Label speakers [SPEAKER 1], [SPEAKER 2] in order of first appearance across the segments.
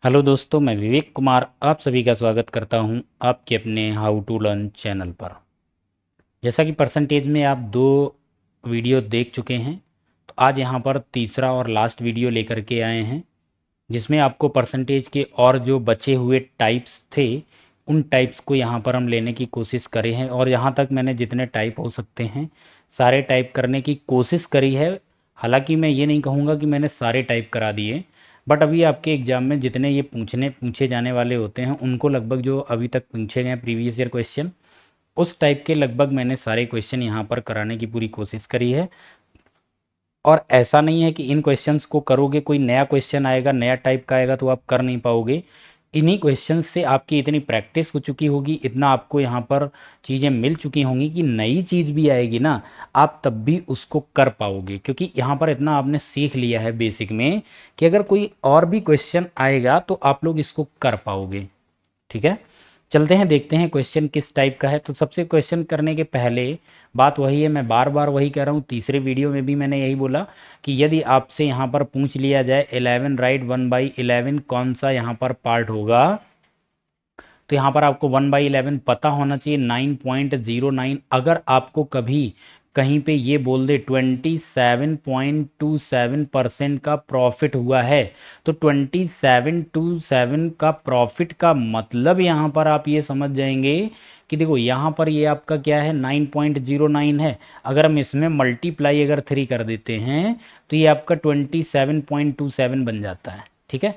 [SPEAKER 1] Hello दोस्तों, मैं विवेक कुमार आप सभी का स्वागत करता हूं आपके अपने हाउ टू लर्न चैनल पर। जैसा कि परसेंटेज में आप दो वीडियो देख चुके हैं, तो आज यहां पर तीसरा और लास्ट वीडियो लेकर के आए हैं, जिसमें आपको परसेंटेज के और जो बचे हुए टाइप्स थे उन टाइप्स को यहां पर हम लेने की कोशिश करे हैं। और यहाँ तक मैंने जितने टाइप हो सकते हैं सारे टाइप करने की कोशिश करी है। हालांकि मैं ये नहीं कहूँगा कि मैंने सारे टाइप करा दिए, बट अभी आपके एग्ज़ाम में जितने ये पूछे जाने वाले होते हैं उनको लगभग जो अभी तक पूछे गए प्रीवियस ईयर क्वेश्चन उस टाइप के लगभग मैंने सारे क्वेश्चन यहाँ पर कराने की पूरी कोशिश करी है। और ऐसा नहीं है कि इन क्वेश्चंस को करोगे कोई नया क्वेश्चन आएगा नया टाइप का आएगा तो आप कर नहीं पाओगे। इन्हीं क्वेश्चंस से आपकी इतनी प्रैक्टिस हो चुकी होगी, इतना आपको यहाँ पर चीज़ें मिल चुकी होंगी कि नई चीज़ भी आएगी ना, आप तब भी उसको कर पाओगे, क्योंकि यहाँ पर इतना आपने सीख लिया है बेसिक में कि अगर कोई और भी क्वेश्चन आएगा तो आप लोग इसको कर पाओगे। ठीक है, चलते हैं देखते हैं क्वेश्चन किस टाइप का है। तो सबसे क्वेश्चन करने के पहले बात वही है, मैं बार बार वही कह रहा हूँ, तीसरे वीडियो में भी मैंने यही बोला कि यदि आपसे यहाँ पर पूछ लिया जाए 11 राइट 1/11 कौन सा यहाँ पर पार्ट होगा, तो यहाँ पर आपको 1/11 पता होना चाहिए 9.09। अगर आपको कभी कहीं पे ये बोल दे 27.27% का प्रॉफिट हुआ है, तो 2727 का प्रॉफिट का मतलब यहाँ पर आप ये समझ जाएंगे कि देखो यहाँ पर ये आपका क्या है 9.09 है। अगर हम इसमें मल्टीप्लाई अगर 3 कर देते हैं तो ये आपका 27.27 बन जाता है। ठीक है,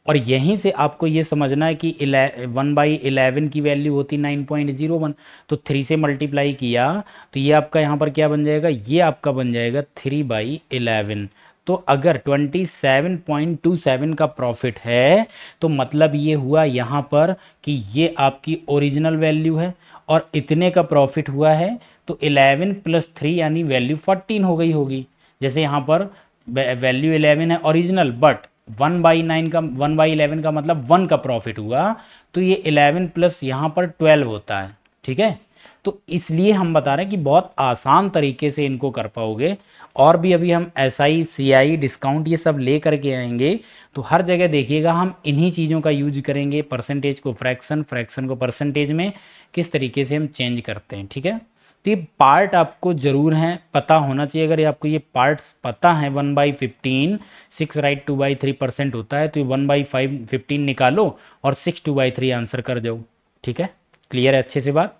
[SPEAKER 1] और यहीं से आपको ये समझना है कि 1/11 की वैल्यू होती 9.01, तो 3 से मल्टीप्लाई किया तो ये आपका यहाँ पर क्या बन जाएगा, ये आपका बन जाएगा 3/11। तो अगर 27.27 का प्रॉफिट है तो मतलब ये हुआ यहाँ पर कि ये आपकी ओरिजिनल वैल्यू है, और इतने का प्रॉफिट हुआ है तो 11 + 3 यानी वैल्यू 14 हो गई होगी। जैसे यहाँ पर वैल्यू 11 है ओरिजिनल, बट 1/11 का मतलब 1 का प्रॉफिट हुआ, तो ये 11 प्लस यहाँ पर 12 होता है। ठीक है, तो इसलिए हम बता रहे हैं कि बहुत आसान तरीके से इनको कर पाओगे। और भी अभी हम SI CI डिस्काउंट ये सब ले करके आएंगे, तो हर जगह देखिएगा हम इन्हीं चीज़ों का यूज करेंगे, परसेंटेज को फ्रैक्शन, फ्रैक्शन को परसेंटेज में किस तरीके से हम चेंज करते हैं। ठीक है, तो ये पार्ट आपको जरूर है पता होना चाहिए। अगर आपको ये पार्ट्स पता है 1/15 6 राइट 2/3% होता है, तो ये 1/15 निकालो और 6 2/3 आंसर कर जाओ। ठीक है, क्लियर है अच्छे से बात।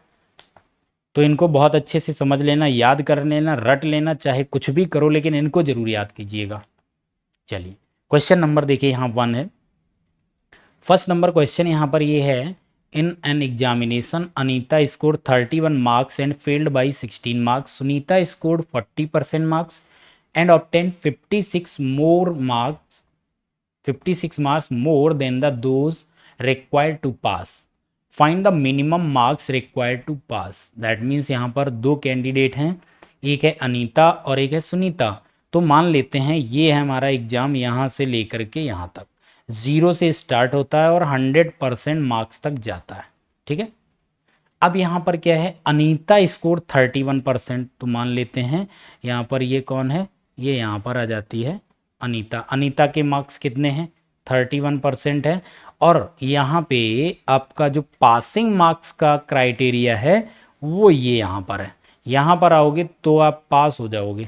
[SPEAKER 1] तो इनको बहुत अच्छे से समझ लेना, याद कर लेना, रट लेना, चाहे कुछ भी करो लेकिन इनको जरूर याद कीजिएगा। चलिए क्वेश्चन नंबर देखिए, यहाँ 1 है। फर्स्ट नंबर क्वेश्चन यहाँ पर ये है, in an examination Anita score 31 marks and failed by 16 marks, Sunita scored 40% marks and obtain 56 marks more than the those required to pass. Find the minimum marks required to pass. That means यहाँ पर दो candidate हैं, एक है अनीता और एक है सुनीता। तो मान लेते हैं ये है हमारा एग्जाम, यहाँ से लेकर के यहाँ तक 0 से स्टार्ट होता है और 100% मार्क्स तक जाता है। ठीक है, अब यहाँ पर क्या है, अनीता स्कोर 31%, तो मान लेते हैं यहाँ पर ये कौन है, ये यहाँ पर आ जाती है अनीता। अनीता के मार्क्स कितने हैं, 31% है। और यहाँ पे आपका जो पासिंग मार्क्स का क्राइटेरिया है वो ये यहाँ पर है, यहाँ पर आओगे तो आप पास हो जाओगे।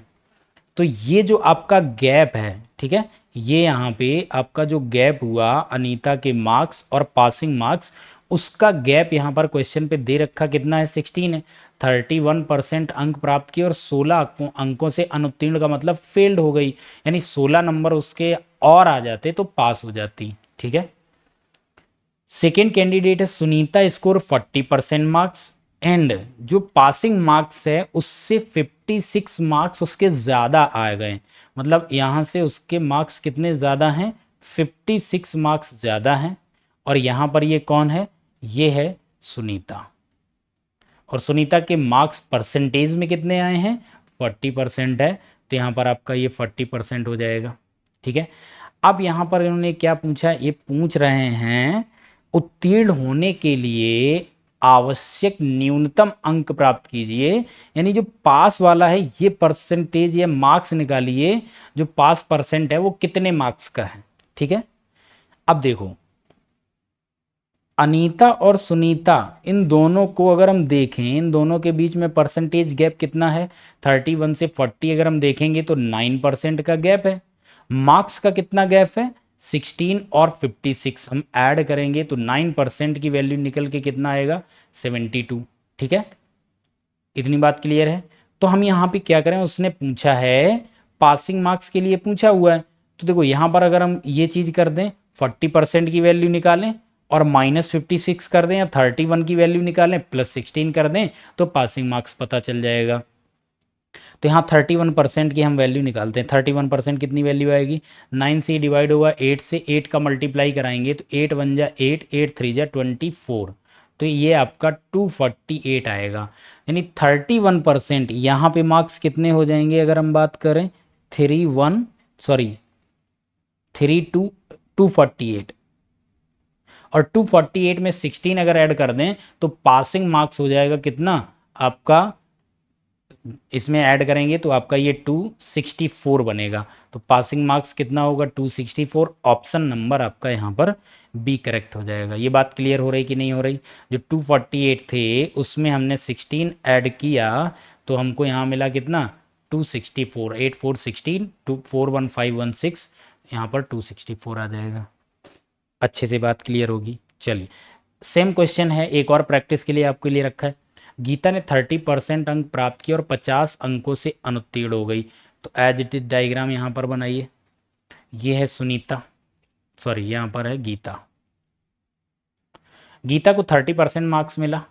[SPEAKER 1] तो ये जो आपका गैप है, ठीक है, ये यहाँ पे आपका जो गैप हुआ अनीता के मार्क्स और पासिंग मार्क्स, उसका गैप यहाँ पर क्वेश्चन पे दे रखा कितना है, 16 है। 31% अंक प्राप्त किए और 16 अंकों से अनुत्तीर्ण का मतलब फेल्ड हो गई, यानी 16 नंबर उसके और आ जाते तो पास हो जाती। ठीक है, सेकेंड कैंडिडेट है सुनीता, स्कोर 40% मार्क्स एंड जो पासिंग मार्क्स है उससे 56 मार्क्स उसके ज़्यादा आ गए, मतलब यहाँ से उसके मार्क्स कितने ज़्यादा हैं, 56 मार्क्स ज़्यादा हैं। और यहाँ पर ये कौन है, ये है सुनीता। और सुनीता के मार्क्स परसेंटेज में कितने आए हैं, 40% है, तो यहाँ पर आपका ये 40% हो जाएगा। ठीक है, अब यहाँ पर इन्होंने क्या पूछा, ये पूछ रहे हैं उत्तीर्ण होने के लिए आवश्यक न्यूनतम अंक प्राप्त कीजिए, यानी जो पास वाला है ये परसेंटेज या मार्क्स निकालिए, जो पास परसेंट है वो कितने मार्क्स का है। ठीक है, अब देखो अनीता और सुनीता, इन दोनों को अगर हम देखें, इन दोनों के बीच में परसेंटेज गैप कितना है, 31 से 40 अगर हम देखेंगे तो 9% का गैप है। मार्क्स का कितना गैप है, 16 और 56, हम ऐड करेंगे तो 9% की वैल्यू निकल के कितना आएगा, 72। ठीक है, इतनी बात क्लियर है। तो हम यहाँ पे क्या करें, उसने पूछा है पासिंग मार्क्स के लिए पूछा हुआ है, तो देखो यहाँ पर अगर हम ये चीज़ कर दें, 40% की वैल्यू निकालें और -56 कर दें, या 31 की वैल्यू निकालें +16 कर दें, तो पासिंग मार्क्स पता चल जाएगा। तो यहाँ 31% की हम वैल्यू निकालते हैं। 31% कितनी वैल्यू आएगी, 9 से डिवाइड होगा 8 से, 8 का मल्टीप्लाई कराएंगे तो 8 1 जा 8, 8 3 जा 24, तो ये आपका 248 आएगा। यानी 31%, यहाँ पे मार्क्स कितने हो जाएंगे अगर हम बात करें, 248, और 248 में 16 अगर ऐड कर दें तो पासिंग मार्क्स हो जाएगा कितना आपका, इसमें ऐड करेंगे तो आपका ये 264 बनेगा। तो पासिंग मार्क्स कितना होगा, 264। ऑप्शन नंबर आपका यहाँ पर बी करेक्ट हो जाएगा। ये बात क्लियर हो रही कि नहीं हो रही, जो 248 थे उसमें हमने 16 ऐड किया तो हमको यहाँ मिला कितना, 264, 8 4 16, 2 4 1 5 1 6, यहाँ पर 264 आ जाएगा। अच्छे से बात क्लियर होगी। चलिए, सेम क्वेश्चन है, एक और प्रैक्टिस के लिए आपके लिए रखा है। गीता ने 30% अंक प्राप्त किए और 50 अंकों से अनुत्तीर्ण हो गई, तो एज इट इज डायग्राम यहाँ पर बनाइए। ये है सुनीता, सॉरी यहाँ पर है गीता। गीता को 30% मार्क्स मिला,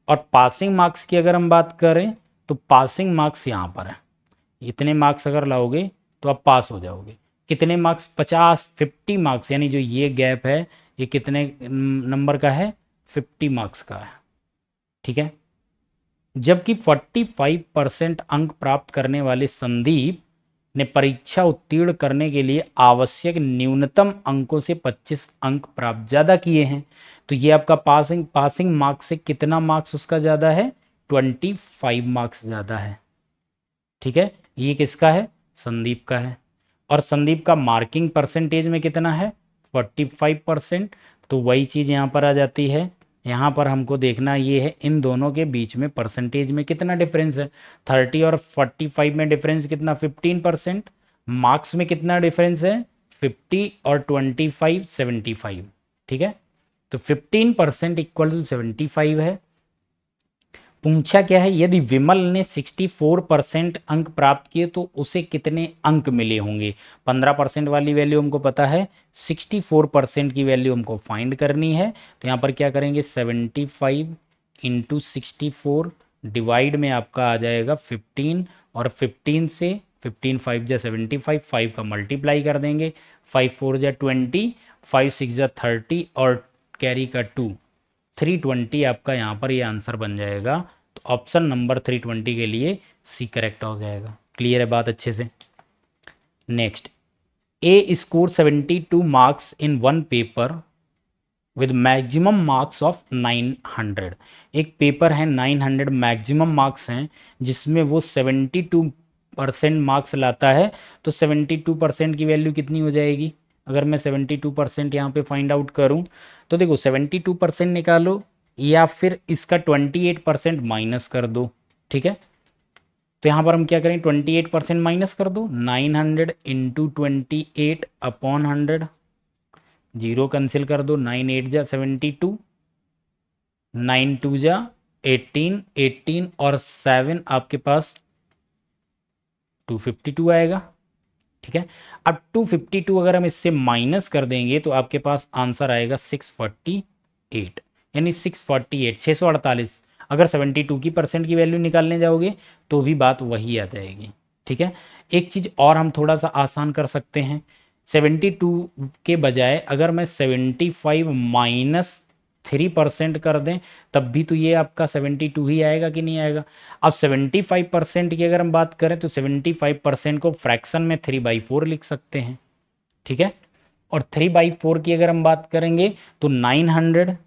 [SPEAKER 1] और पासिंग मार्क्स की अगर हम बात करें तो पासिंग मार्क्स यहाँ पर है। इतने मार्क्स अगर लाओगे तो आप पास हो जाओगे। कितने मार्क्स, 50 मार्क्स, यानी जो ये गैप है ये कितने नंबर का है, 50 मार्क्स का है। ठीक है, जबकि 45% अंक प्राप्त करने वाले संदीप ने परीक्षा उत्तीर्ण करने के लिए आवश्यक न्यूनतम अंकों से 25 अंक प्राप्त ज़्यादा किए हैं। तो ये आपका पासिंग मार्क्स से कितना मार्क्स उसका ज़्यादा है, 25 मार्क्स ज़्यादा है। ठीक है, ये किसका है, संदीप का है। और संदीप का मार्किंग परसेंटेज में कितना है, 45%। तो वही चीज़ यहाँ पर आ जाती है। यहाँ पर हमको देखना ये है इन दोनों के बीच में परसेंटेज में कितना डिफरेंस है, 30 और 45 में डिफरेंस कितना, 15%। मार्क्स में कितना डिफरेंस है, 50 और 25 75। ठीक है, तो 15% इक्वल टू 75 है। पूछा क्या है, यदि विमल ने 64% अंक प्राप्त किए तो उसे कितने अंक मिले होंगे। 15% वाली वैल्यू हमको पता है, 64% की वैल्यू हमको फाइंड करनी है। तो यहाँ पर क्या करेंगे, 75 इंटू 64 डिवाइड में आपका आ जाएगा 15, और 15 से 15 5 जा 75, 5 का मल्टीप्लाई कर देंगे, 5 4 जा 20, 5 6 जा 30, और कैरी का 2, 320 आपका यहाँ पर ये आंसर बन जाएगा। तो ऑप्शन नंबर 320 के लिए सी करेक्ट हो जाएगा। क्लियर है बात अच्छे से। Next, A score 72 marks in one paper with maximum marks of 900। एक पेपर है 900 मैक्सिमम मार्क्स हैं, जिसमें वो 72% मार्क्स लाता है। तो 72% की वैल्यू कितनी हो जाएगी, अगर मैं 72% यहाँ पे फाइंड आउट करूँ तो देखो 72% निकालो या फिर इसका 28% माइनस कर दो। ठीक है, तो यहाँ पर हम क्या करें, 28% माइनस कर दो, 900 इंटू 28 अपॉन 100, जीरो कैंसिल कर दो, 9 8 जा 72, 9 2 जा 18, 18 और 7 आपके पास 252 आएगा। ठीक है, अब 252 अगर हम इससे माइनस कर देंगे तो आपके पास आंसर आएगा 648, यानी 648 अगर 72 की परसेंट की वैल्यू निकालने जाओगे तो भी बात वही आ जाएगी। ठीक है, एक चीज़ और हम थोड़ा सा आसान कर सकते हैं, 72 के बजाय अगर मैं 75 माइनस 3% कर दें तब भी तो ये आपका 72 ही आएगा कि नहीं आएगा। अब 75% की अगर हम बात करें तो 75% को फ्रैक्शन में 3/4 लिख सकते हैं। ठीक है, और 3/4 की अगर हम बात करेंगे तो 900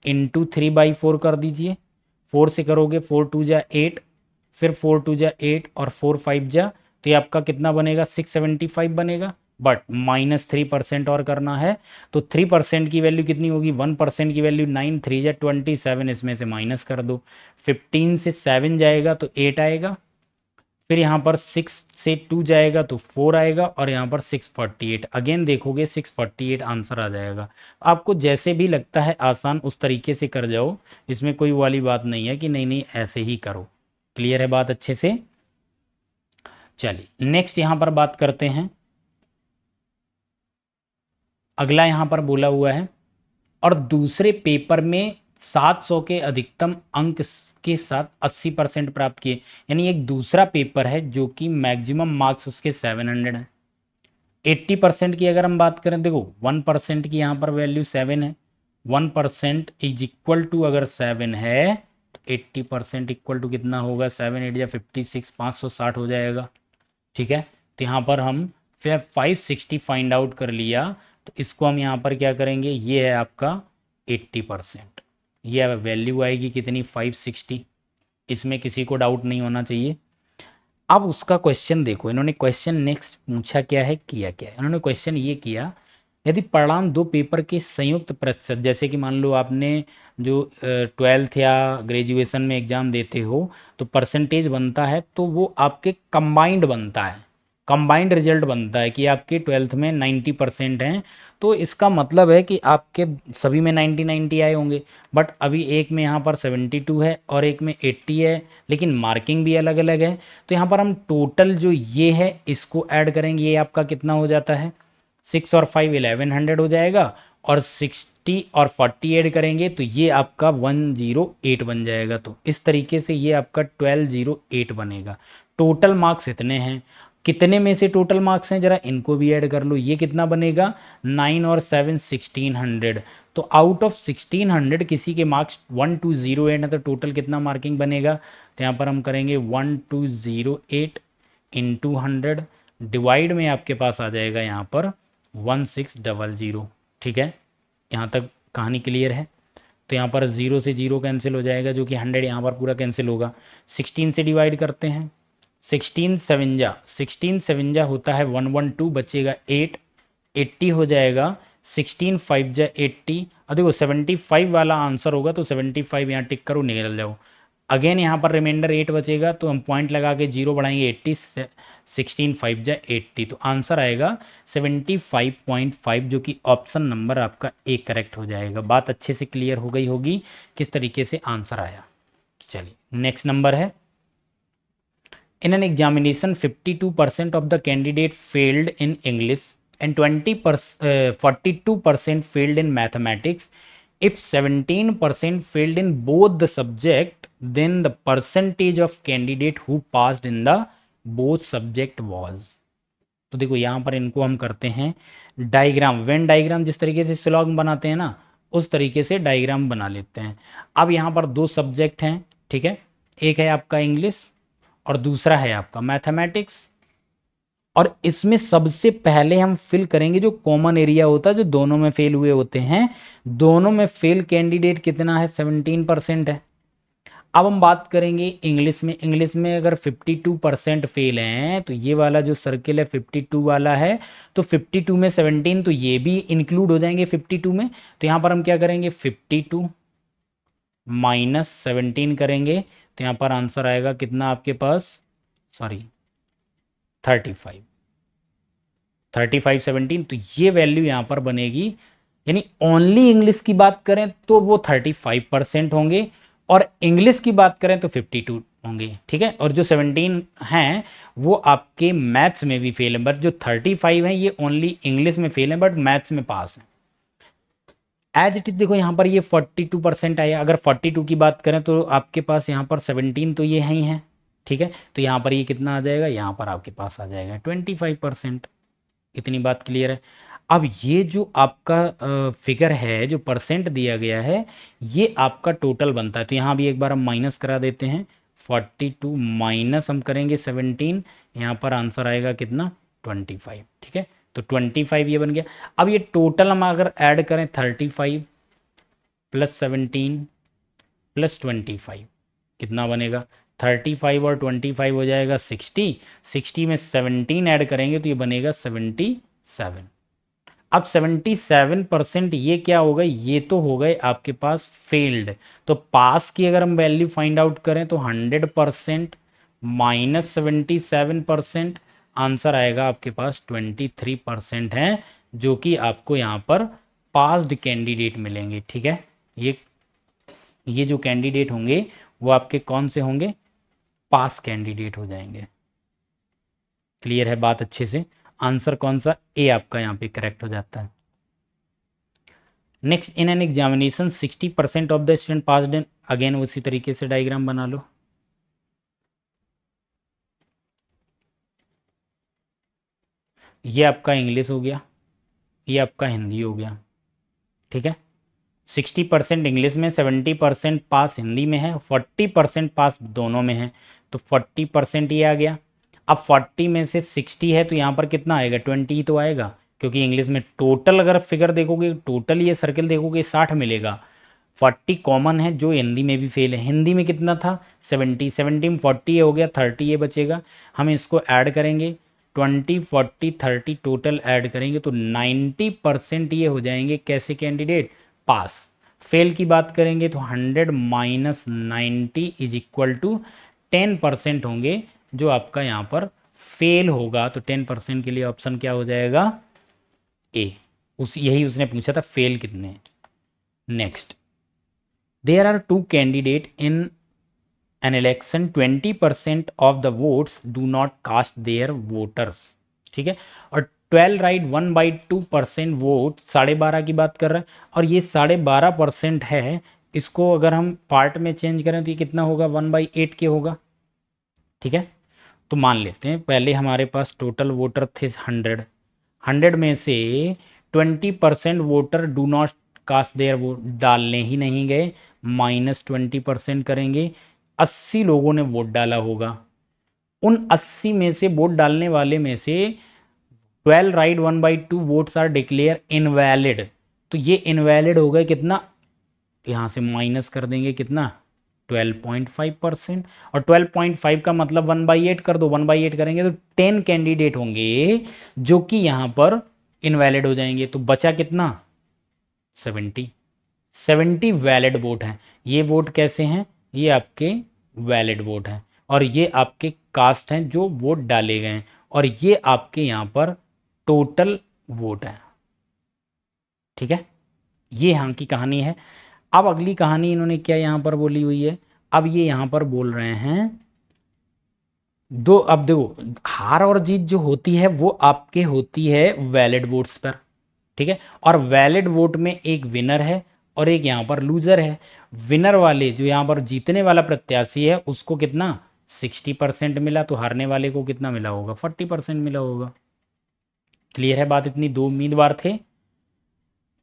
[SPEAKER 1] इंटू 3/4 कर दीजिए, 4 से करोगे 4 2 जा 8, फिर 4 2 जा 8 और 4 5 जा, तो ये आपका कितना बनेगा, 675 बनेगा। बट -3% और करना है, तो 3% की वैल्यू कितनी होगी, 1% की वैल्यू 9, 3 या 27, इसमें से माइनस कर दो। 15 से 7 जाएगा तो 8 आएगा, फिर यहाँ पर 6 से 2 जाएगा तो 4 आएगा, और यहाँ पर 648, अगेन देखोगे 648 आंसर आ जाएगा। आपको जैसे भी लगता है आसान उस तरीके से कर जाओ, इसमें कोई वाली बात नहीं है कि नहीं नहीं ऐसे ही करो। क्लियर है बात अच्छे से? चलिए नेक्स्ट यहाँ पर बात करते हैं। अगला यहाँ पर बोला हुआ है, और दूसरे पेपर में 700 के अधिकतम अंक के साथ 80% प्राप्त किए। यानी एक दूसरा पेपर है जो कि मैक्सिमम मार्क्स उसके 700 है। 80% की अगर हम बात करें, देखो 1% की यहाँ पर वैल्यू 7 है, 1% इज इक्वल टू अगर 7 है तो 80% इक्वल टू कितना होगा, 7 8 या 56, 560 हो जाएगा। ठीक है, तो यहाँ पर हम फिर 560 फाइंड आउट कर लिया, तो इसको हम यहाँ पर क्या करेंगे, ये है आपका 80%, ये वैल्यू आएगी कितनी, 560। इसमें किसी को डाउट नहीं होना चाहिए। अब उसका क्वेश्चन देखो, इन्होंने क्वेश्चन नेक्स्ट पूछा क्या है, किया क्या है। इन्होंने क्वेश्चन ये किया, यदि परिणाम दो पेपर के संयुक्त प्रतिशत, जैसे कि मान लो आपने जो 12th या ग्रेजुएशन में एग्जाम देते हो तो परसेंटेज बनता है, तो वो आपके कंबाइंड बनता है, कंबाइंड रिजल्ट बनता है कि आपके 12th में 90% हैं, तो इसका मतलब है कि आपके सभी में 90 90 आए होंगे। बट अभी एक में यहाँ पर 72 है और एक में 80 है, लेकिन मार्किंग भी अलग अलग है। तो यहाँ पर हम टोटल जो ये है इसको ऐड करेंगे, ये आपका कितना हो जाता है, 6 और 5 1100 हो जाएगा, और 60 और 40 ऐड करेंगे तो ये आपका 108 बन जाएगा। तो इस तरीके से ये आपका 1208 बनेगा। टोटल मार्क्स इतने हैं, कितने में से टोटल मार्क्स हैं जरा इनको भी ऐड कर लो, ये कितना बनेगा, 9 और 7 1600। तो आउट ऑफ 1600 किसी के मार्क्स 1208 है, तो टोटल कितना मार्किंग बनेगा, तो यहाँ पर हम करेंगे 1208 इंटू 100, डिवाइड में आपके पास आ जाएगा यहाँ पर 1600। ठीक है, यहाँ तक कहानी क्लियर है? तो यहाँ पर 0 से 0 कैंसिल हो जाएगा, जो कि 100 यहाँ पर पूरा कैंसिल होगा। 16 से डिवाइड करते हैं, 16 7 होता है 112, बचेगा 8, 80 हो जाएगा, 16 5 जा 80, और देखो 75 वाला आंसर होगा, तो 75 यहाँ टिक करो, निकल जाओ। अगेन यहाँ पर रिमाइंडर 8 बचेगा, तो हम पॉइंट लगा के 0 बढ़ाएंगे, 80 16 5 जा 80, तो आंसर आएगा 75.5, जो कि ऑप्शन नंबर आपका ए करेक्ट हो जाएगा। बात अच्छे से क्लियर हो गई होगी किस तरीके से आंसर आया। चलिए नेक्स्ट नंबर है, in an examination 52% of the candidate failed in English and 42% failed in mathematics. If 17% failed in both the subject, then the percentage of candidate who passed in the both subject was। तो देखो यहाँ पर इनको हम करते हैं diagram, Venn diagram जिस तरीके से स्लॉग बनाते हैं ना, उस तरीके से डायग्राम बना लेते हैं। अब यहाँ पर दो सब्जेक्ट हैं, ठीक है, एक है आपका इंग्लिश और दूसरा है आपका मैथमेटिक्स। और इसमें सबसे पहले हम फिल करेंगे जो कॉमन एरिया होता है, जो दोनों में फेल हुए होते हैं। दोनों में फेल कैंडिडेट कितना है, 17% है। अब हम बात करेंगे इंग्लिश में, इंग्लिश में अगर 52% फेल हैं, तो ये वाला जो सर्किल है 52 वाला है, तो 52 में 17, तो ये भी इंक्लूड हो जाएंगे 52 में। तो यहाँ पर हम क्या करेंगे, 52 माइनस 17 करेंगे, तो यहाँ पर आंसर आएगा कितना आपके पास, सॉरी 35, 35 17, तो ये वैल्यू यहाँ पर बनेगी। यानी ओनली इंग्लिश की बात करें तो वो 35% होंगे, और इंग्लिश की बात करें तो 52 होंगे। ठीक है, और जो 17 हैं वो आपके मैथ्स में भी फेल है, बट जो 35 हैं ये ओनली इंग्लिश में फेल है बट मैथ्स में पास है। एज इट इज देखो यहाँ पर ये 42% आया। अगर 42 की बात करें तो आपके पास यहाँ पर 17 तो ये है ही है। ठीक है, तो यहाँ पर ये कितना आ जाएगा, यहाँ पर आपके पास आ जाएगा 25%। इतनी बात क्लियर है? अब ये जो आपका फिगर है, जो परसेंट दिया गया है, ये आपका टोटल बनता है। तो यहाँ भी एक बार हम माइनस करा देते हैं, 42 माइनस हम करेंगे 17, यहाँ पर आंसर आएगा कितना, 25। ठीक है, तो 25 ये बन गया। अब ये टोटल हम अगर ऐड करें 35 प्लस 17 प्लस 25 कितना बनेगा, 35 और 25 हो जाएगा 60, 60 में 17 ऐड करेंगे तो ये बनेगा 76। अब 77% ये क्या हो गए, ये तो हो गए आपके पास फेल्ड। तो पास की अगर हम वैल्यू फाइंड आउट करें तो 100% -77%, आंसर आएगा आपके पास 23% है, जो कि आपको यहाँ पर पास्ड कैंडिडेट मिलेंगे। ठीक है, ये जो कैंडिडेट होंगे वो आपके कौन से होंगे, पास कैंडिडेट हो जाएंगे। क्लियर है बात अच्छे से? आंसर कौन सा, ए आपका यहाँ पे करेक्ट हो जाता है। Next, in an examination 60% of the student passed in, again उसी तरीके से डायग्राम बना लो। ये आपका इंग्लिश हो गया, ये आपका हिंदी हो गया। ठीक है, 60% इंग्लिश में, 70% पास हिंदी में है, 40% पास दोनों में है, तो 40% ये आ गया। अब 40 में से 60 है तो यहाँ पर कितना आएगा, 20 ही तो आएगा, क्योंकि इंग्लिश में टोटल अगर फिगर देखोगे, टोटल ये सर्कल देखोगे 60 मिलेगा। 40 कॉमन है जो हिंदी में भी फेल है। हिंदी में कितना था, 70 में 40 ये हो गया, 30 ये बचेगा। हम इसको ऐड करेंगे, 20 40 30 टोटल ऐड करेंगे तो 90% ये हो जाएंगे कैसे कैंडिडेट, पास। फेल की बात करेंगे तो 100 माइनस 90 इज इक्वल टू 10% होंगे, जो आपका यहाँ पर फेल होगा। तो 10% के लिए ऑप्शन क्या हो जाएगा, ए। यही उसने पूछा था, फेल कितने। Next, there are two candidates in an election, 20% of the votes do not cast their voters। ठीक है, और 12 राइट 1/2% वोट, 12.5 की बात कर रहा है, और ये 12.5% है। इसको अगर हम पार्ट में चेंज करें तो ये कितना होगा, 1/8 के होगा। ठीक है, तो मान लेते हैं पहले हमारे पास टोटल वोटर थे 100, 100 में से 20% voter do not cast their vote, डालने ही नहीं गए, -20% करेंगे। 80 लोगों ने वोट डाला होगा, उन 80 में से वोट डालने वाले में से 12 right 1/2 votes are declare invalid. तो ये इनवैलिड हो गए कितना, यहाँ से माइनस कर देंगे कितना, 12.5%। और 12.5 का मतलब 1/8 कर दो, 1/8 करेंगे तो 10 कैंडिडेट होंगे जो कि यहाँ पर इनवैलिड हो जाएंगे। तो बचा कितना, 70 वैलिड वोट हैं। ये वोट कैसे हैं, ये आपके वैलिड वोट हैं, और ये आपके कास्ट हैं जो वोट डाले गए हैं, और ये आपके यहाँ पर टोटल वोट है। ठीक है, ये यहाँ की कहानी है। अब अगली कहानी इन्होंने क्या यहाँ पर बोली हुई है, अब ये यहाँ पर बोल रहे हैं दो, अब देखो हार और जीत जो होती है वो आपके होती है वैलिड वोट्स पर। ठीक है, और वैलिड वोट में एक विनर है और एक यहाँ पर लूजर है। विनर वाले जो यहाँ पर जीतने वाला प्रत्याशी है उसको कितना, 60% मिला, तो हारने वाले को कितना मिला होगा, 40% मिला होगा। क्लियर है बात, इतनी दो उम्मीदवार थे,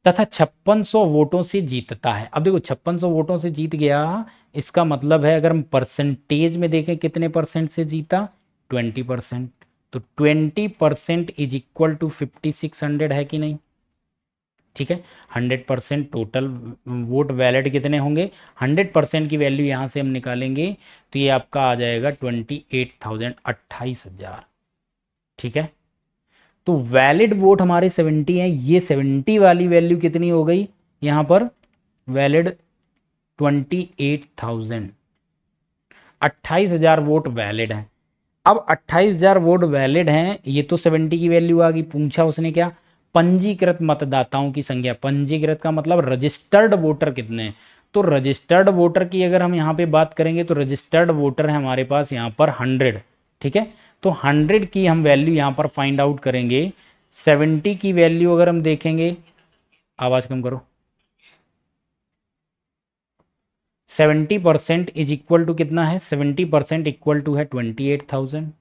[SPEAKER 1] तथा 5600 वोटों से जीतता है। अब देखो 5600 वोटों से जीत गया, इसका मतलब है अगर हम परसेंटेज में देखें कितने परसेंट से जीता, 20%। तो 20% इज इक्वल टू 5600 है कि नहीं। ठीक है, 100% टोटल वोट वैलिड कितने होंगे, 100% की वैल्यू यहाँ से हम निकालेंगे तो ये आपका आ जाएगा 28,000, 28,000। ठीक है, तो वैलिड वोट हमारे 70 हैं, ये 70 वाली वैल्यू कितनी हो गई यहाँ पर, वैलिड 28,000, 28,000 वोट वैलिड हैं। अब 28,000 वोट वैलिड हैं, ये तो 70 की वैल्यू आ गई। पूछा उसने क्या, पंजीकृत मतदाताओं की संख्या, पंजीकृत का मतलब रजिस्टर्ड वोटर कितने हैं। तो रजिस्टर्ड वोटर की अगर हम यहाँ पे बात करेंगे तो रजिस्टर्ड वोटर है हमारे पास यहाँ पर 100। ठीक है, तो 100 की हम वैल्यू यहाँ पर फाइंड आउट करेंगे। 70 की वैल्यू अगर हम देखेंगे, आवाज कम करो, 70% इज इक्वल टू कितना है, 70% इक्वल टू है 28,000।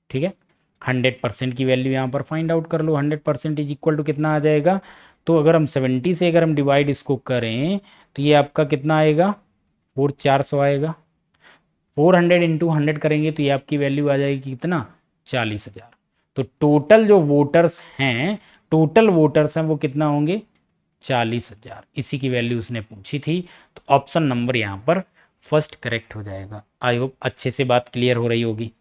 [SPEAKER 1] ठीक है, 100% की वैल्यू यहाँ पर फाइंड आउट कर लो, 100% इज इक्वल टू कितना आ जाएगा। तो अगर हम 70 से अगर हम डिवाइड इसको करें तो ये आपका कितना आएगा, 400 आएगा। 400 इंटू 100 करेंगे तो ये आपकी वैल्यू आ जाएगी कितना, 40,000। तो टोटल जो वोटर्स हैं, टोटल वोटर्स हैं वो कितना होंगे, 40,000। इसी की वैल्यू उसने पूछी थी, तो ऑप्शन नंबर यहाँ पर फर्स्ट करेक्ट हो जाएगा। आई होप अच्छे से बात क्लियर हो रही होगी।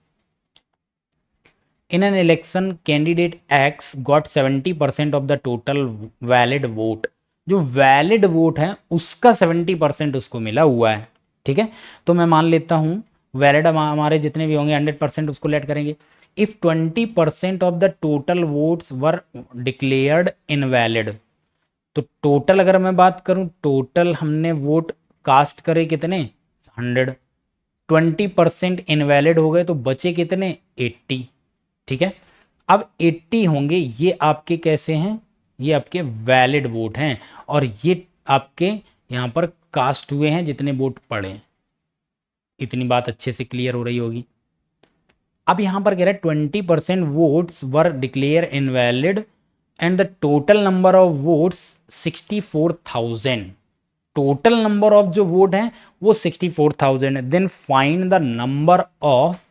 [SPEAKER 1] In an election candidate x got 70% of the total valid vote, जो वैलिड वोट है उसका 70% उसको मिला हुआ है। ठीक है, तो मैं मान लेता हूँ वैलिड हमारे जितने भी होंगे 100% उसको लेट करेंगे। If 20% of the total votes were declared invalid, तो टोटल अगर मैं बात करूं, टोटल हमने वोट कास्ट करे कितने 100, 20% इनवैलिड हो गए तो बचे कितने 80। ठीक है, अब 80 होंगे, ये आपके कैसे हैं, ये आपके वैलिड वोट हैं और ये आपके यहां पर कास्ट हुए हैं जितने वोट पड़े। इतनी बात अच्छे से क्लियर हो रही होगी। अब यहां पर कह रहा है 20% votes were declare invalid and the total number of votes 64,000। Total number of जो वोट हैं वो 64,000 है। Then find the number of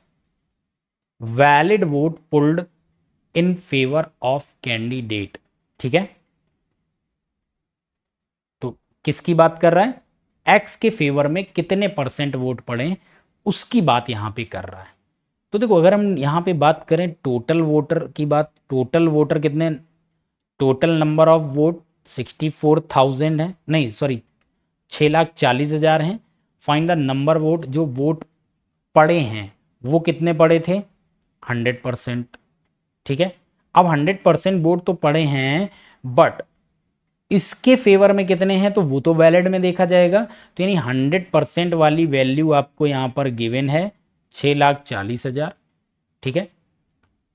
[SPEAKER 1] valid vote polled in favour of candidate. ठीक है, तो किसकी बात कर रहा है, एक्स के फेवर में कितने परसेंट वोट पड़े उसकी बात यहां पे कर रहा है। तो देखो अगर हम यहां पे बात करें टोटल वोटर की बात, टोटल वोटर कितने, टोटल नंबर ऑफ वोट 64,000 है, नहीं सॉरी 6,40,000 हैं। फाइंड द नंबर वोट, जो वोट पड़े हैं वो कितने पड़े थे 100%। ठीक है, अब 100% वोट तो पड़े हैं बट इसके फेवर में कितने हैं तो वो तो वैलिड में देखा जाएगा। तो यानी 100% वाली वैल्यू आपको यहां पर गिवन है 6,40,000। ठीक है,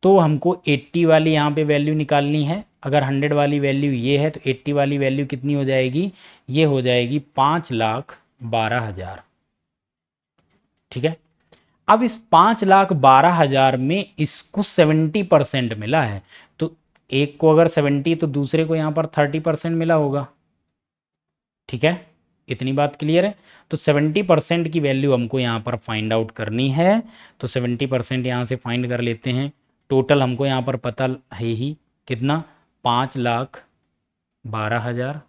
[SPEAKER 1] तो हमको 80 वाली यहाँ पे वैल्यू निकालनी है। अगर 100 वाली वैल्यू ये है तो 80 वाली वैल्यू कितनी हो जाएगी, ये हो जाएगी 5,12,000। ठीक है, अब इस 5,12,000 में इसको 70% मिला है, तो एक को अगर 70 तो दूसरे को यहाँ पर 30% मिला होगा। ठीक है, इतनी बात क्लियर है। तो 70% की वैल्यू हमको यहाँ पर फाइंड आउट करनी है, तो 70% यहाँ से फाइंड कर लेते हैं। टोटल हमको यहाँ पर पता है ही कितना, 5,12,000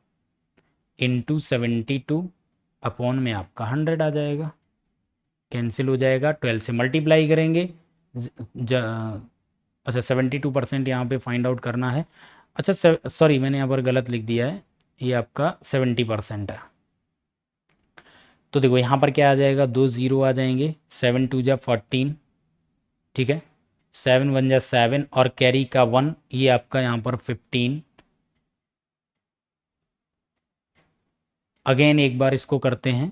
[SPEAKER 1] इंटू 72 अपॉन में आपका 100 आ जाएगा, कैंसिल हो जाएगा, 12 से मल्टीप्लाई करेंगे। अच्छा 72% यहाँ पे फाइंड आउट करना है। अच्छा सॉरी मैंने यहाँ पर गलत लिख दिया है, ये आपका 70% है। तो देखो यहाँ पर क्या आ जाएगा, 2 0 आ जाएंगे, 7 2 जा 14। ठीक है, 7 1 जा 7 और कैरी का 1, ये आपका यहाँ पर 15। अगेन एक बार इसको करते हैं,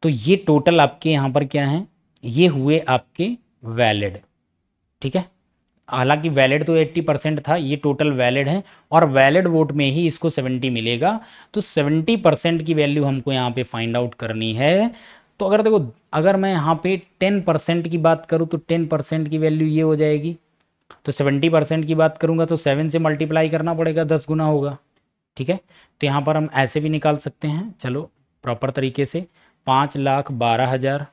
[SPEAKER 1] तो ये टोटल आपके यहाँ पर क्या है, ये हुए आपके वैलिड। ठीक है, हालांकि वैलिड तो 80% था, ये टोटल वैलिड है और वैलिड वोट में ही इसको 70 मिलेगा। तो 70% की वैल्यू हमको यहाँ पे फाइंड आउट करनी है। तो अगर देखो, अगर मैं यहाँ पे 10% की बात करूँ तो 10% की वैल्यू ये हो जाएगी। तो 70% की बात करूँगा तो 7 से मल्टीप्लाई करना पड़ेगा, 10 गुना होगा। ठीक है, तो यहाँ पर हम ऐसे भी निकाल सकते हैं, चलो प्रॉपर तरीके से, 5,12,000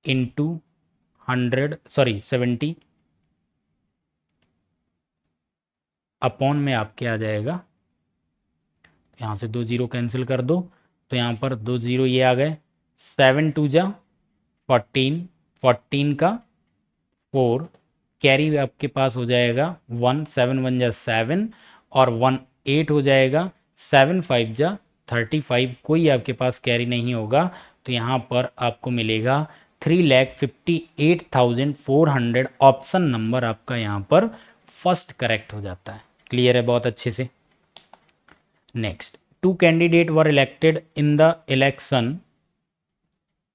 [SPEAKER 1] इंटू 100 सॉरी 70 अपॉन में आपके आ जाएगा, यहाँ से 2 0 कैंसिल कर दो, तो यहाँ पर 2 0 ये आ गए, 7 2 जा 14, 14 का 4, कैरी आपके पास हो जाएगा 1, 7 1 जा 7 और 1 8 हो जाएगा, 7 5 जा 35, कोई आपके पास कैरी नहीं होगा। तो यहाँ पर आपको मिलेगा 3,58,400। ऑप्शन नंबर आपका यहाँ पर फर्स्ट करेक्ट हो जाता है। क्लियर है बहुत अच्छे से। Next, 2 candidate were elected in the election.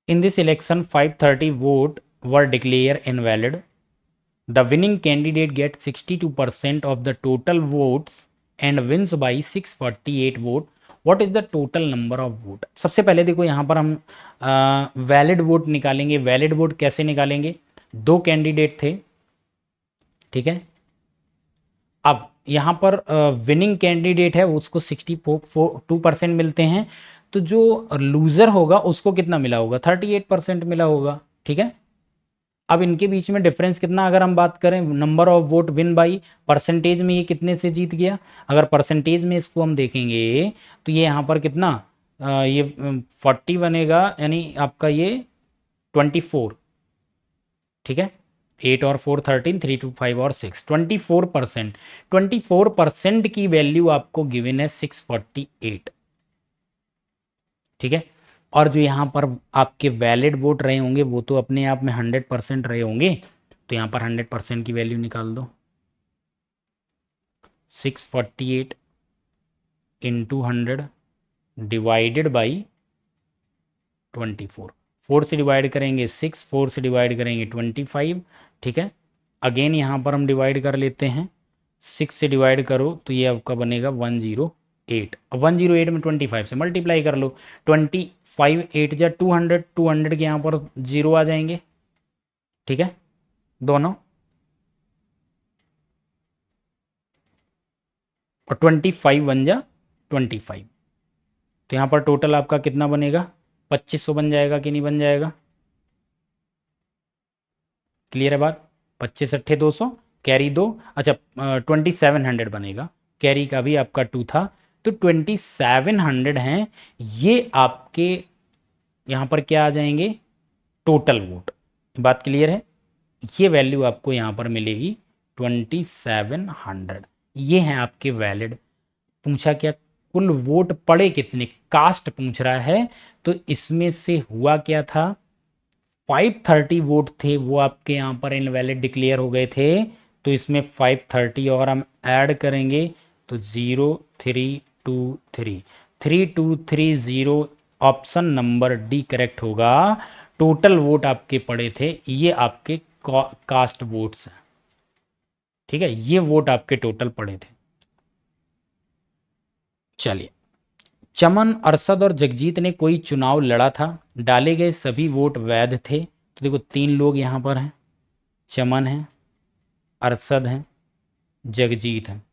[SPEAKER 1] In this election, 530 vote were declared invalid. The winning candidate gets 62% of the total votes and wins by 648 vote. What is the total number of vote? सबसे पहले देखो यहाँ पर हम valid vote निकालेंगे। Valid vote कैसे निकालेंगे, 2 candidate थे। ठीक है, अब यहाँ पर विनिंग कैंडिडेट है उसको 62% मिलते हैं, तो जो लूजर होगा उसको कितना मिला होगा, 38% मिला होगा। ठीक है, अब इनके बीच में डिफरेंस कितना, अगर हम बात करें number of vote win by percentage में, ये कितने से जीत गया, अगर परसेंटेज में इसको हम देखेंगे तो ये यहाँ पर कितना ये 40 बनेगा, यानी आपका ये 24, ठीक है। 8 और 4 13, 3 2 5 और 6, 24%। 24% की वैल्यू आपको गिवन है 648, ठीक है। और जो यहाँ पर आपके वैलिड वोट रहे होंगे वो तो अपने आप में 100% रहे होंगे, तो यहाँ पर 100% की वैल्यू निकाल दो। 648 इंटू 100 डिवाइडेड बाई 24। 4 से डिवाइड करेंगे 6, 4 से डिवाइड करेंगे 25, ठीक है। अगेन यहाँ पर हम डिवाइड कर लेते हैं, 6 से डिवाइड करो तो ये आपका बनेगा 108। अब 108 में 25 से मल्टीप्लाई कर लो, 25 8 जा 200, 200 के यहाँ पर जीरो आ जाएंगे, ठीक है, दोनों। और 25 बन जा 25, तो यहाँ पर टोटल आपका कितना बनेगा, 2500 बन जाएगा कि नहीं बन जाएगा? क्लियर है बात? 25 अट्ठे 200, कैरी 2, अच्छा 2700 बनेगा, कैरी का भी आपका 2 था, तो 2700 हैं ये आपके यहाँ पर क्या आ जाएंगे, टोटल वोट। बात क्लियर है? ये वैल्यू आपको यहाँ पर मिलेगी 2700, ये हैं आपके वैलिड। पूछा क्या, कुल वोट पड़े कितने, कास्ट पूछ रहा है, तो इसमें से हुआ क्या था, 530 वोट थे वो आपके यहाँ पर इनवैलिड डिक्लेयर हो गए थे, तो इसमें 530 और हम ऐड करेंगे तो 0323, 3230, ऑप्शन नंबर डी करेक्ट होगा। टोटल वोट आपके पड़े थे, ये आपके कास्ट वोट्स हैं, ठीक है, ये वोट आपके टोटल पड़े थे। चलिए, चमन, अरशद और जगजीत ने कोई चुनाव लड़ा था, डाले गए सभी वोट वैध थे, तो देखो 3 लोग यहाँ पर हैं, चमन है, अरशद हैं, जगजीत हैं।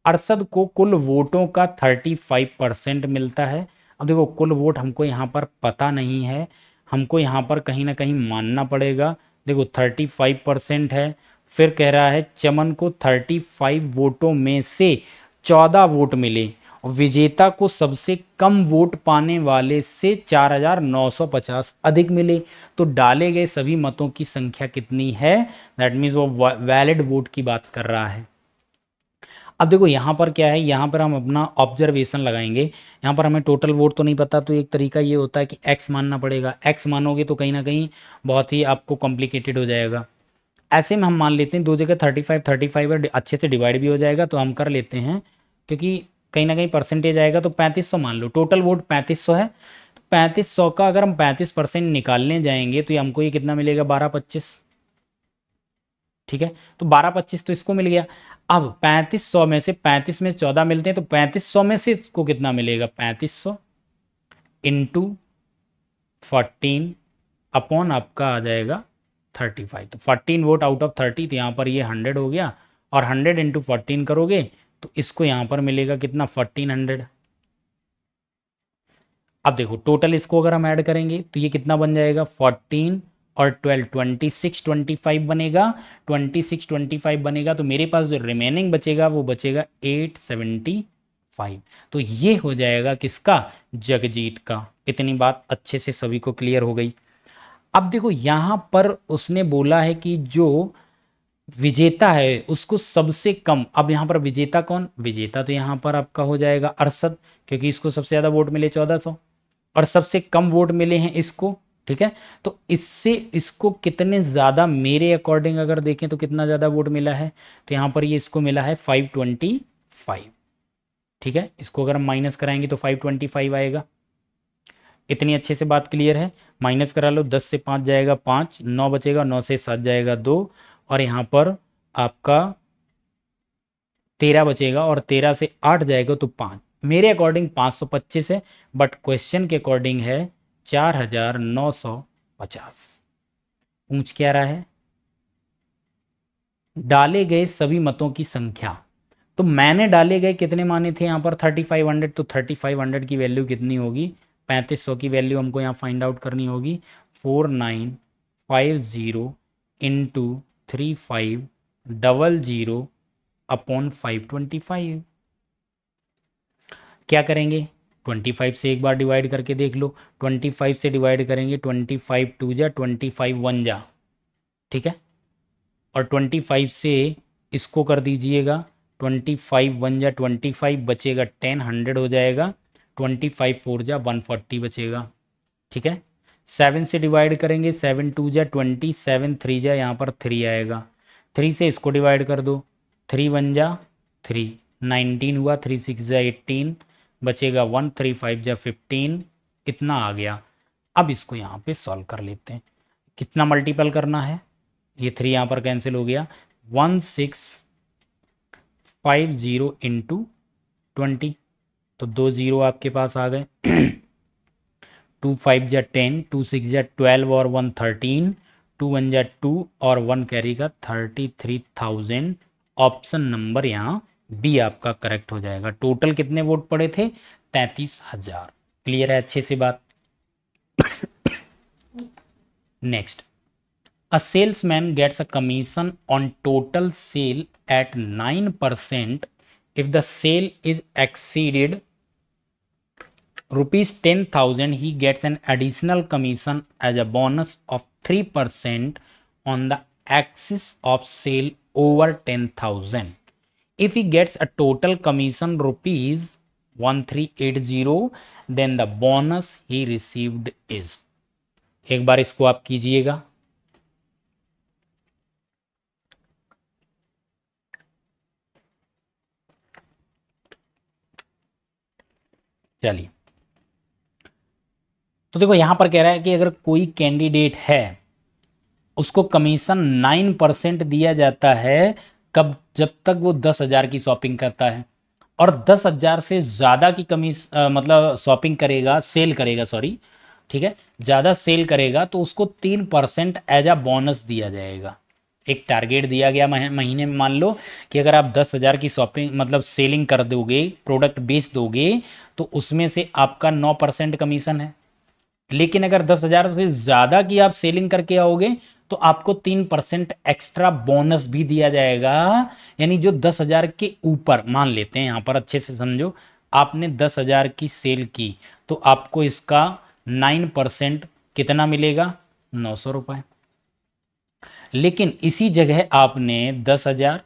[SPEAKER 1] अरशद को कुल वोटों का 35% मिलता है। अब देखो कुल वोट हमको यहाँ पर पता नहीं है, हमको यहाँ पर कहीं ना कहीं मानना पड़ेगा। देखो 35% है, फिर कह रहा है चमन को 35 वोटों में से 14 वोट मिले, और विजेता को सबसे कम वोट पाने वाले से 4950 अधिक मिले, तो डाले गए सभी मतों की संख्या कितनी है, दैट मीन्स वो वैलिड वोट की बात कर रहा है। अब देखो यहाँ पर क्या है, यहाँ पर हम अपना ऑब्जर्वेशन लगाएंगे। यहाँ पर हमें टोटल वोट तो नहीं पता, तो एक तरीका ये होता है कि एक्स मानना पड़ेगा। एक्स मानोगे तो कहीं ना कहीं बहुत ही आपको कॉम्प्लिकेटेड हो जाएगा। ऐसे में हम मान लेते हैं दो जगह 35 35 है, अच्छे से डिवाइड भी हो जाएगा, तो हम कर लेते हैं, क्योंकि कहीं ना कहीं परसेंटेज आएगा, तो 3500 मान लो, टोटल वोट 3500 है, तो 3500 का अगर हम 35% निकालने जाएंगे तो ये हमको ये कितना मिलेगा, 1225, ठीक है। तो 1225 तो इसको मिल गया। अब 3500 में से 35 में से 14 मिलते हैं, तो 3500 में से इसको कितना मिलेगा, 3500 इंटू 14 अपॉन आपका आ जाएगा 35, तो 14 वोट आउट ऑफ 30, तो यहाँ पर ये 100 हो गया, और 100 इंटू 14 करोगे तो इसको यहाँ पर मिलेगा कितना, 1400। अब देखो टोटल इसको अगर हम ऐड करेंगे तो ये कितना बन जाएगा, 14 और 12 26 25 बनेगा, 26 25 बनेगा, तो मेरे पास जो रिमेनिंग बचेगा वो बचेगा 875, तो ये हो जाएगा किसका, जगजीत का। इतनी बात अच्छे से सभी को क्लियर हो गई। अब देखो यहाँ पर उसने बोला है कि जो विजेता है उसको सबसे कम, अब यहाँ पर विजेता कौन, विजेता तो यहाँ पर आपका हो जाएगा अरशद, क्योंकि इसको सबसे ज़्यादा वोट मिले 1400, और सबसे कम वोट मिले हैं इसको, ठीक है। तो इससे इसको कितने ज़्यादा, मेरे अकॉर्डिंग अगर देखें तो कितना ज़्यादा वोट मिला है, तो यहाँ पर ये इसको मिला है 525, ठीक है। इसको अगर हम माइनस कराएंगे तो 525 आएगा। इतनी अच्छे से बात क्लियर है? माइनस करा लो, 10 से 5 जाएगा 5, 9 बचेगा, 9 से 7 जाएगा 2, और यहाँ पर आपका 13 बचेगा, और 13 से 8 जाएगा तो 5। मेरे अकॉर्डिंग 525 है, बट क्वेश्चन के अकॉर्डिंग है 4950। पूछ क्या रहा है, डाले गए सभी मतों की संख्या। तो मैंने डाले गए कितने माने थे यहाँ पर 3500, तो 3500 की वैल्यू कितनी होगी, 3500 की वैल्यू हमको यहाँ फाइंड आउट करनी होगी, 4950 इंटू 3500 अपॉन 525। क्या करेंगे, 25 से एक बार डिवाइड करके देख लो, 25 से डिवाइड करेंगे 25 टू जा 25 वन जा, ठीक है, और 25 से इसको कर दीजिएगा 25 वन जा 25 बचेगा 10, 100 हो जाएगा, 25 फोर जा 140 बचेगा, ठीक है। 7 से डिवाइड करेंगे 7 टू जा 20, 7 3 जा यहाँ पर 3 आएगा, 3 से इसको डिवाइड कर दो, 3 वन जा 3, 19 हुआ, 3 6 जा 18 बचेगा 1, 3 5 जा 15, इतना आ गया। अब इसको यहाँ पे सॉल्व कर लेते हैं, कितना मल्टीपल करना है, ये 3 यहाँ पर कैंसिल हो गया, 1650 इंटू 20, तो 2 जीरो आपके पास आ गए। 2 5 जा 10, 2 6 जा 12 और 1 13, 2 1 जा 2 और 1 कैरी का 33,000। ऑप्शन नंबर यहाँ बी आपका करेक्ट हो जाएगा। टोटल कितने वोट पड़े थे? 33,000। क्लियर है अच्छे से बात? Next, a salesman gets a commission on total sale at 9% if the sale is exceeded rupees 10,000, he gets an additional commission as a bonus of 3% on the excess of sale over 10,000. If he gets a total commission rupees 1380, then the bonus he received is, एक बार इसको आप कीजिएगा। चलिए, तो देखो यहां पर कह रहा है कि अगर कोई कैंडिडेट है उसको कमीशन 9% दिया जाता है, कब? जब तक वो 10,000 की शॉपिंग करता है, और 10,000 से ज़्यादा की मतलब शॉपिंग करेगा, सेल करेगा, सॉरी, ठीक है, ज़्यादा सेल करेगा तो उसको 3% एज अ बोनस दिया जाएगा। एक टारगेट दिया गया महीने में, मान लो कि अगर आप 10,000 की शॉपिंग मतलब सेलिंग कर दोगे, प्रोडक्ट बेच दोगे, तो उसमें से आपका 9% कमीशन है। लेकिन अगर 10,000 से ज़्यादा की आप सेलिंग करके आओगे तो आपको 3% एक्स्ट्रा बोनस भी दिया जाएगा। यानी जो 10,000 के ऊपर, मान लेते हैं, यहां पर अच्छे से समझो, आपने 10,000 की सेल की तो आपको इसका 9% कितना मिलेगा? 900 रुपए। लेकिन इसी जगह आपने 10,000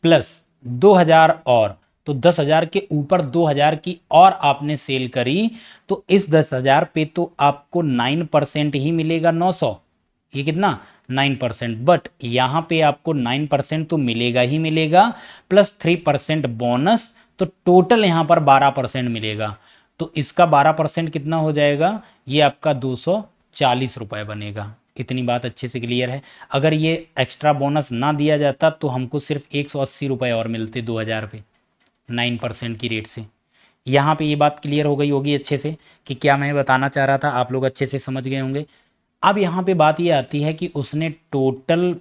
[SPEAKER 1] प्लस 2,000 और, तो 10,000 के ऊपर 2,000 की और आपने सेल करी तो इस 10,000 पे तो आपको 9% ही मिलेगा, 900। ये कितना? 9%। बट यहां पे आपको 9% तो मिलेगा ही मिलेगा, प्लस 3% बोनस, तो टोटल यहां पर 12% मिलेगा। तो इसका 12% कितना हो जाएगा? ये आपका 240 रुपए बनेगा। इतनी बात अच्छे से क्लियर है? अगर ये एक्स्ट्रा बोनस ना दिया जाता तो हमको सिर्फ 180 रुपए और मिलते 2,000 पे, 9% की रेट से। यहाँ पे ये बात क्लियर हो गई होगी अच्छे से कि क्या मैं बताना चाह रहा था, आप लोग अच्छे से समझ गए होंगे। अब यहाँ पे बात ये आती है कि उसने टोटल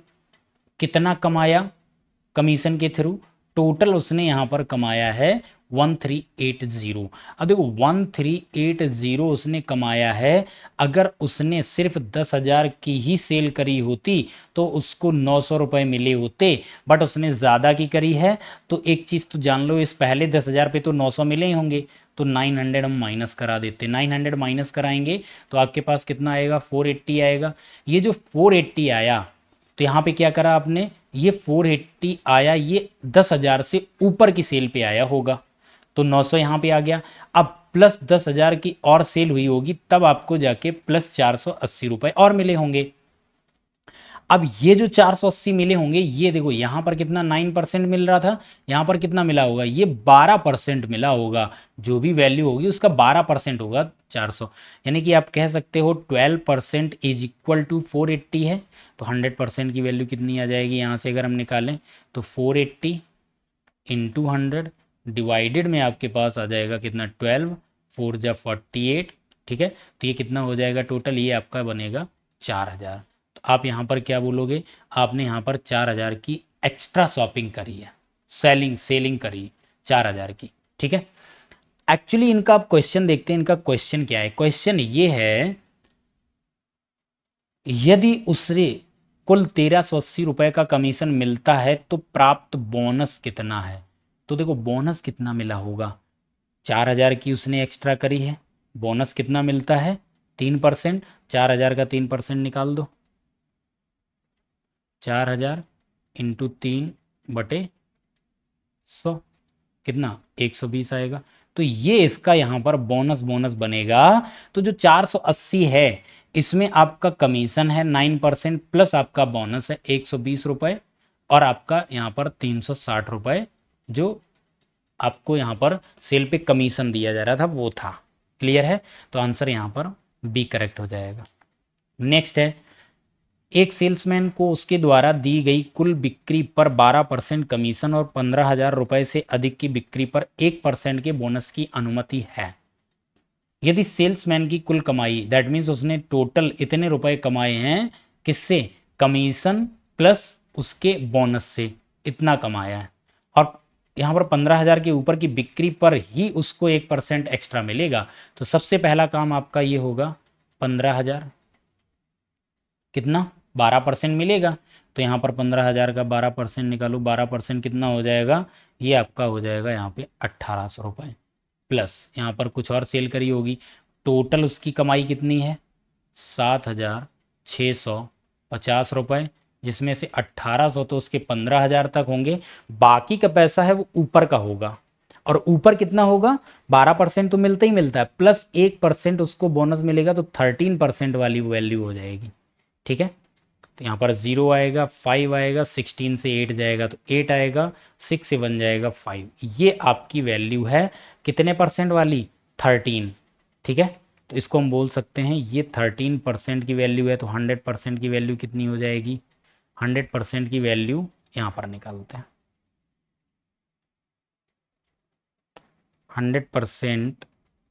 [SPEAKER 1] कितना कमाया कमीशन के थ्रू। टोटल उसने यहाँ पर कमाया है 1380। अब देखो 1380 उसने कमाया है। अगर उसने सिर्फ 10,000 की ही सेल करी होती तो उसको 900 रुपये मिले होते, बट उसने ज़्यादा की करी है। तो एक चीज़ तो जान लो, इस पहले 10,000 पे तो 900 मिले ही होंगे, तो 900 हम माइनस करा देते। 900 माइनस कराएंगे तो आपके पास कितना आएगा? 480 आएगा। ये जो 480 आया, तो यहाँ पे क्या करा आपने? ये 480 आया, ये 10,000 से ऊपर की सेल पे आया होगा, तो 900 यहाँ पे आ गया। अब प्लस 10,000 की और सेल हुई होगी, तब आपको जाके प्लस 480 रुपए और मिले होंगे। अब ये जो 480 मिले होंगे, ये देखो यहाँ पर कितना 9% मिल रहा था, यहाँ पर कितना मिला होगा? ये 12% मिला होगा। जो भी वैल्यू होगी उसका 12% होगा 400। यानी कि आप कह सकते हो 12% इज इक्वल टू 480 है। तो 100% की वैल्यू कितनी आ जाएगी यहाँ से अगर हम निकालें? तो 480 इंटू 100 डिवाइडेड में आपके पास आ जाएगा कितना? 12, 4 जा 48, ठीक है। तो ये कितना हो जाएगा टोटल? ये आपका बनेगा 4,000। तो आप यहाँ पर क्या बोलोगे? आपने यहाँ पर 4,000 की एक्स्ट्रा शॉपिंग करी है, सेलिंग करी 4,000 की, ठीक है। एक्चुअली इनका आप क्वेश्चन देखते हैं, इनका क्वेश्चन क्या है? क्वेश्चन ये है, यदि उसे कुल 1,380 रुपए का कमीशन मिलता है तो प्राप्त बोनस कितना है? तो देखो बोनस कितना मिला होगा? 4,000 की उसने एक्स्ट्रा करी है, बोनस कितना मिलता है 3%, 4,000 का 3% निकाल दो, 4,000 इंटू 3/100 कितना 120 आएगा। तो ये इसका यहाँ पर बोनस बोनस बनेगा। तो जो 480 है इसमें आपका कमीशन है 9% प्लस आपका बोनस है 120 रुपये और आपका यहाँ पर 360 रुपये जो आपको यहाँ पर सेल पे कमीशन दिया जा रहा था वो था। क्लियर है? तो आंसर यहाँ पर बी करेक्ट हो जाएगा। नेक्स्ट है, एक सेल्समैन को उसके द्वारा दी गई कुल बिक्री पर 12% कमीशन और 15,000 रुपये से अधिक की बिक्री पर 1% के बोनस की अनुमति है। यदि सेल्समैन की कुल कमाई, दैट मीन्स उसने टोटल इतने रुपए कमाए हैं, किससे? कमीशन प्लस उसके बोनस से इतना कमाया है, और यहाँ पर 15,000 के ऊपर की बिक्री पर ही उसको 1% एक्स्ट्रा मिलेगा। तो सबसे पहला काम आपका ये होगा 15,000 कितना 12% मिलेगा। तो यहाँ पर 15,000 का 12% निकालो, 12% कितना हो जाएगा? ये आपका हो जाएगा यहाँ पे 1,800 रुपये प्लस यहाँ पर कुछ और सेल करी होगी। टोटल उसकी कमाई कितनी है? 7,650 रुपये, जिसमें से 1,800 तो उसके 15,000 तक होंगे, बाकी का पैसा है वो ऊपर का होगा। और ऊपर कितना होगा? 12% तो मिलता ही मिलता है, प्लस 1% उसको बोनस मिलेगा, तो 13% वाली वैल्यू हो जाएगी। ठीक है? तो यहाँ पर 0 आएगा, 5 आएगा, 16 से 8 जाएगा तो 8 आएगा, 6 से 1 जाएगा 5। ये आपकी वैल्यू है कितने परसेंट वाली? 13। ठीक है? तो इसको हम बोल सकते हैं ये 13% की वैल्यू है। तो 100% की वैल्यू कितनी हो जाएगी? 100% की वैल्यू यहाँ पर निकालते हैं। 100%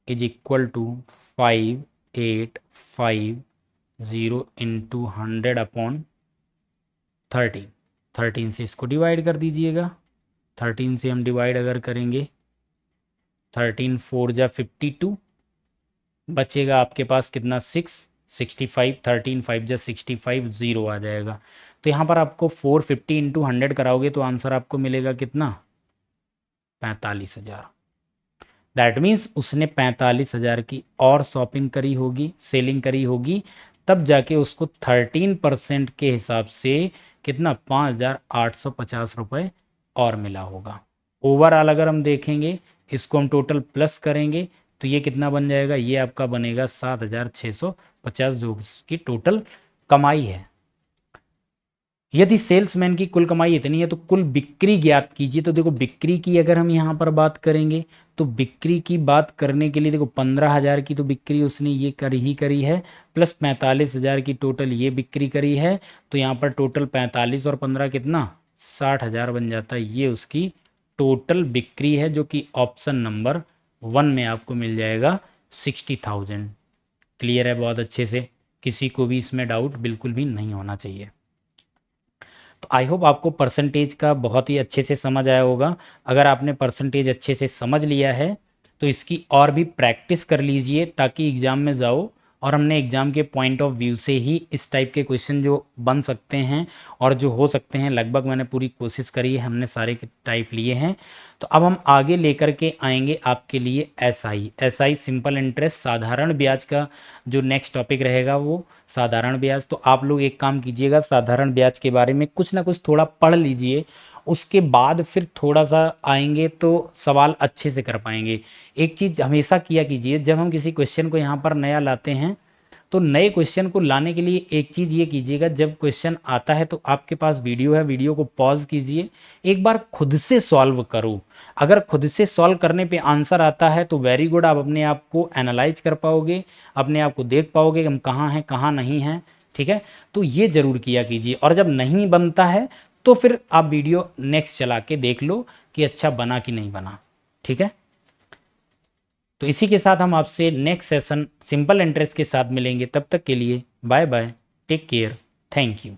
[SPEAKER 1] इज इक्वल टू 5,850 इंटू 100/13। 13 से इसको डिवाइड कर दीजिएगा। 13 से हम डिवाइड अगर करेंगे, 13 4 जा 52, बचेगा आपके पास कितना? 65। 13 5 जा 65, 0 आ जाएगा। तो यहाँ पर आपको 450 इंटू 100 कराओगे तो आंसर आपको मिलेगा कितना? 45,000। दैट मीन्स उसने 45,000 की और शॉपिंग करी होगी, सेलिंग करी होगी, तब जाके उसको 13% के हिसाब से कितना? 5,850 रुपये और मिला होगा। ओवरऑल अगर हम देखेंगे, इसको हम टोटल प्लस करेंगे तो ये कितना बन जाएगा? ये आपका बनेगा 7,650 जो उसकी टोटल कमाई है। यदि सेल्समैन की कुल कमाई इतनी है तो कुल बिक्री ज्ञात कीजिए। तो देखो बिक्री की अगर हम यहाँ पर बात करेंगे तो बिक्री की बात करने के लिए देखो 15,000 की तो बिक्री उसने ये करी है, प्लस 45,000 की टोटल ये बिक्री करी है। तो यहाँ पर टोटल 45 और 15 कितना? 60,000 बन जाता है। ये उसकी टोटल बिक्री है जो कि ऑप्शन नंबर 1 में आपको मिल जाएगा 60,000। क्लियर है बहुत अच्छे से? किसी को भी इसमें डाउट बिल्कुल भी नहीं होना चाहिए। तो आई होप आपको परसेंटेज का बहुत ही अच्छे से समझ आया होगा। अगर आपने परसेंटेज अच्छे से समझ लिया है तो इसकी और भी प्रैक्टिस कर लीजिए ताकि एग्ज़ाम में जाओ और हमने एग्ज़ाम के पॉइंट ऑफ व्यू से ही इस टाइप के क्वेश्चन जो बन सकते हैं और जो हो सकते हैं, लगभग मैंने पूरी कोशिश करी है, हमने सारे टाइप लिए हैं। तो अब हम आगे लेकर के आएंगे आपके लिए एसआई सिंपल इंटरेस्ट साधारण ब्याज का जो नेक्स्ट टॉपिक रहेगा वो साधारण ब्याज। तो आप लोग एक काम कीजिएगा, साधारण ब्याज के बारे में कुछ ना कुछ थोड़ा पढ़ लीजिए, उसके बाद फिर थोड़ा सा आएंगे तो सवाल अच्छे से कर पाएंगे। एक चीज़ हमेशा किया कीजिए, जब हम किसी क्वेश्चन को यहाँ पर नया लाते हैं तो नए क्वेश्चन को लाने के लिए एक चीज़ ये कीजिएगा, जब क्वेश्चन आता है तो आपके पास वीडियो है, वीडियो को पॉज कीजिए, एक बार खुद से सॉल्व करो। अगर खुद से सॉल्व करने पे आंसर आता है तो वेरी गुड, आप अपने आप को एनालाइज कर पाओगे, अपने आप को देख पाओगे कि हम कहाँ हैं कहाँ नहीं हैं। ठीक है? तो ये जरूर किया कीजिए, और जब नहीं बनता है तो फिर आप वीडियो नेक्स्ट चला के देख लो कि अच्छा बना कि नहीं बना। ठीक है? तो इसी के साथ हम आपसे नेक्स्ट सेशन सिंपल इंटरेस्ट के साथ मिलेंगे। तब तक के लिए bye bye, take care, thank you.